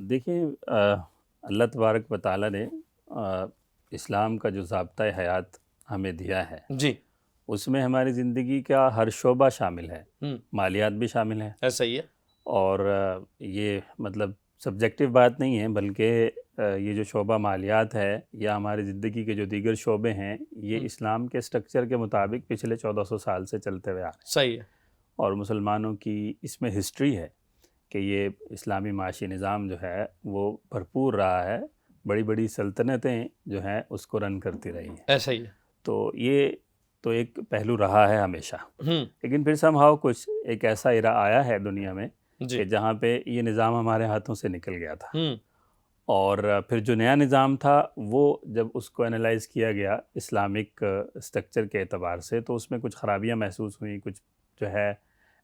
دیکھیں اللہ تبارک و تعالیٰ نے اسلام کا جو ضابطۂ حیات ہمیں دیا ہے جی اس میں ہماری زندگی کا ہر شعبہ شامل ہے، مالیات بھی شامل ہے، ایسا ہی ہے۔ اور یہ مطلب سبجیکٹیو بات نہیں ہے، بلکہ یہ جو شعبہ مالیات ہے یا ہماری زندگی کے جو دیگر شعبے ہیں یہ اسلام کے سٹرکچر کے مطابق پچھلے 1400 سال سے چلتے ہوئے آ رہے ہیں، صحیح ہے۔ اور مسلمانوں کی اس میں ہسٹری ہے کہ یہ اسلامی معاشی نظام جو ہے وہ بھرپور رہا ہے، بڑی بڑی سلطنتیں جو ہیں اس کو رن کرتی رہی ہیں، ایسا ہی ہے۔ تو یہ تو ایک پہلو رہا ہے ہمیشہ، ہوں لیکن پھر سم ہاؤ کچھ ایک ایسا ایرا آیا ہے دنیا میں جی کہ جہاں پہ یہ نظام ہمارے ہاتھوں سے نکل گیا تھا، ہوں اور پھر جو نیا نظام تھا وہ جب اس کو انالائز کیا گیا اسلامک سٹرکچر کے اعتبار سے تو اس میں کچھ خرابیاں محسوس ہوئیں، کچھ جو ہے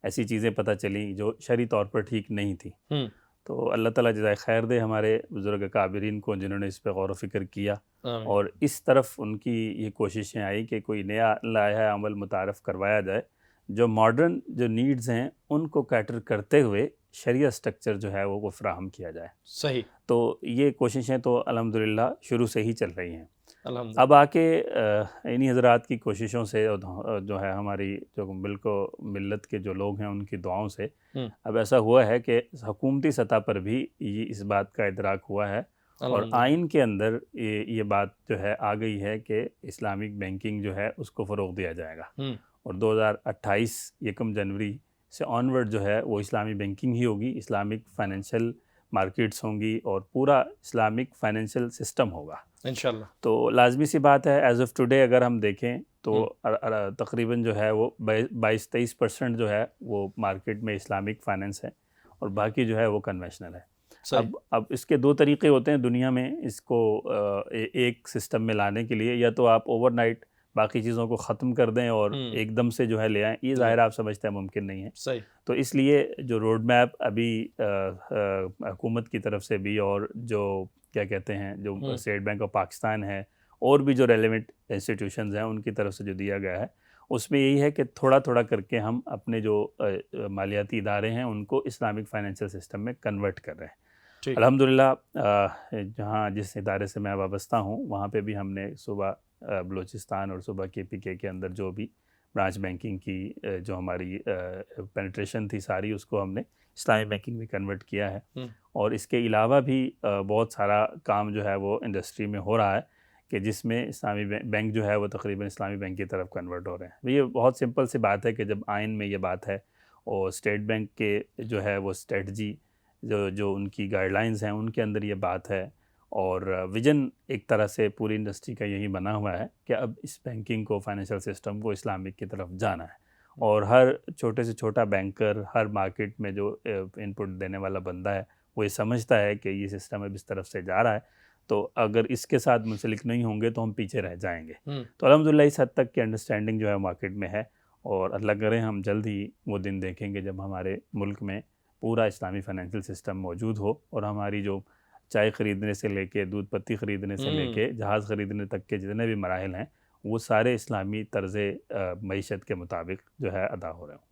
ایسی چیزیں پتہ چلیں جو شرعی طور پر ٹھیک نہیں تھیں۔ ہوں تو اللہ تعالیٰ جزائے خیر دے ہمارے بزرگ کابرین کو جنہوں نے اس پہ غور و فکر کیا، آمین۔ اور اس طرف ان کی یہ کوششیں آئی کہ کوئی نیا لائحہ عمل متعارف کروایا جائے جو ماڈرن جو نیڈز ہیں ان کو کیٹر کرتے ہوئے شریعہ سٹرکچر جو ہے وہ فراہم کیا جائے۔ صحیح، تو یہ کوششیں تو الحمدللہ شروع سے ہی چل رہی ہیں۔ الحمدللہ۔ اب آ کے انہی حضرات کی کوششوں سے جو ہے ہماری جو ملک و ملت کے جو لوگ ہیں ان کی دعاؤں سے اب ایسا ہوا ہے کہ حکومتی سطح پر بھی اس بات کا ادراک ہوا ہے، اور الحمدللہ۔ آئین کے اندر یہ بات جو ہے آ گئی ہے کہ اسلامک بینکنگ جو ہے اس کو فروغ دیا جائے گا، اور 2028 یکم جنوری سے آنورڈ جو ہے وہ اسلامی بینکنگ ہی ہوگی، اسلامک فائنینشیل مارکیٹس ہوں گی اور پورا اسلامک فائنینشیل سسٹم ہوگا انشاءاللہ۔ تو لازمی سی بات ہے ایز آف ٹوڈے اگر ہم دیکھیں تو تقریباً جو ہے وہ 22-23% جو ہے وہ مارکیٹ میں اسلامک فائنینس ہے، اور باقی جو ہے وہ کنوینشنل ہے۔ اب اس کے دو طریقے ہوتے ہیں دنیا میں اس کو ایک سسٹم میں لانے کے لیے، یا تو آپ اوور نائٹ باقی چیزوں کو ختم کر دیں اور ایک دم سے جو ہے لے آئیں، یہ ظاہر آپ سمجھتے ہیں ممکن نہیں ہے۔ صحیح۔ تو اس لیے جو روڈ میپ ابھی حکومت کی طرف سے بھی، اور جو کیا کہتے ہیں جو اسٹیٹ بینک آف پاکستان ہے اور بھی جو ریلیونٹ انسٹیٹیوشنز ہیں ان کی طرف سے جو دیا گیا ہے اس میں یہی ہے کہ تھوڑا تھوڑا کر کے ہم اپنے جو مالیاتی ادارے ہیں ان کو اسلامک فائنینشیل سسٹم میں کنورٹ کر رہے ہیں۔ الحمدللہ جہاں جس ادارے سے میں وابستہ ہوں وہاں پہ بھی ہم نے صوبہ بلوچستان اور صوبہ KPK کے اندر جو بھی برانچ بینکنگ کی جو ہماری پینیٹریشن تھی ساری اس کو ہم نے اسلامی بینکنگ میں کنورٹ کیا ہے، اور اس کے علاوہ بھی بہت سارا کام جو ہے وہ انڈسٹری میں ہو رہا ہے کہ جس میں اسلامی بینک جو ہے وہ تقریباً اسلامی بینک کی طرف کنورٹ ہو رہے ہیں۔ یہ بہت سمپل سی بات ہے کہ جب آئین میں یہ بات ہے اور اسٹیٹ بینک کے جو ہے وہ اسٹریٹجی جو ان کی گائیڈ لائنز ہیں ان کے اندر یہ بات ہے، اور ویژن ایک طرح سے پوری انڈسٹری کا یہی بنا ہوا ہے کہ اب اس بینکنگ کو فائنینشیل سسٹم کو اسلامک کی طرف جانا ہے، اور ہر چھوٹے سے چھوٹا بینکر ہر مارکیٹ میں جو ان پٹ دینے والا بندہ ہے وہ یہ سمجھتا ہے کہ یہ سسٹم اب اس طرف سے جا رہا ہے، تو اگر اس کے ساتھ منسلک نہیں ہوں گے تو ہم پیچھے رہ جائیں گے۔ تو الحمدللہ اس حد تک کی انڈرسٹینڈنگ جو ہے مارکیٹ میں ہے، اور اللہ کرے ہم جلد ہی وہ دن دیکھیں گے جب ہمارے ملک میں پورا اسلامی فائنینشیل سسٹم موجود ہو، اور ہماری جو چائے خریدنے سے لے کے دودھ پتی خریدنے سے لے کے جہاز خریدنے تک کے جتنے بھی مراحل ہیں وہ سارے اسلامی طرز معیشت کے مطابق جو ہے ادا ہو رہے ہوں۔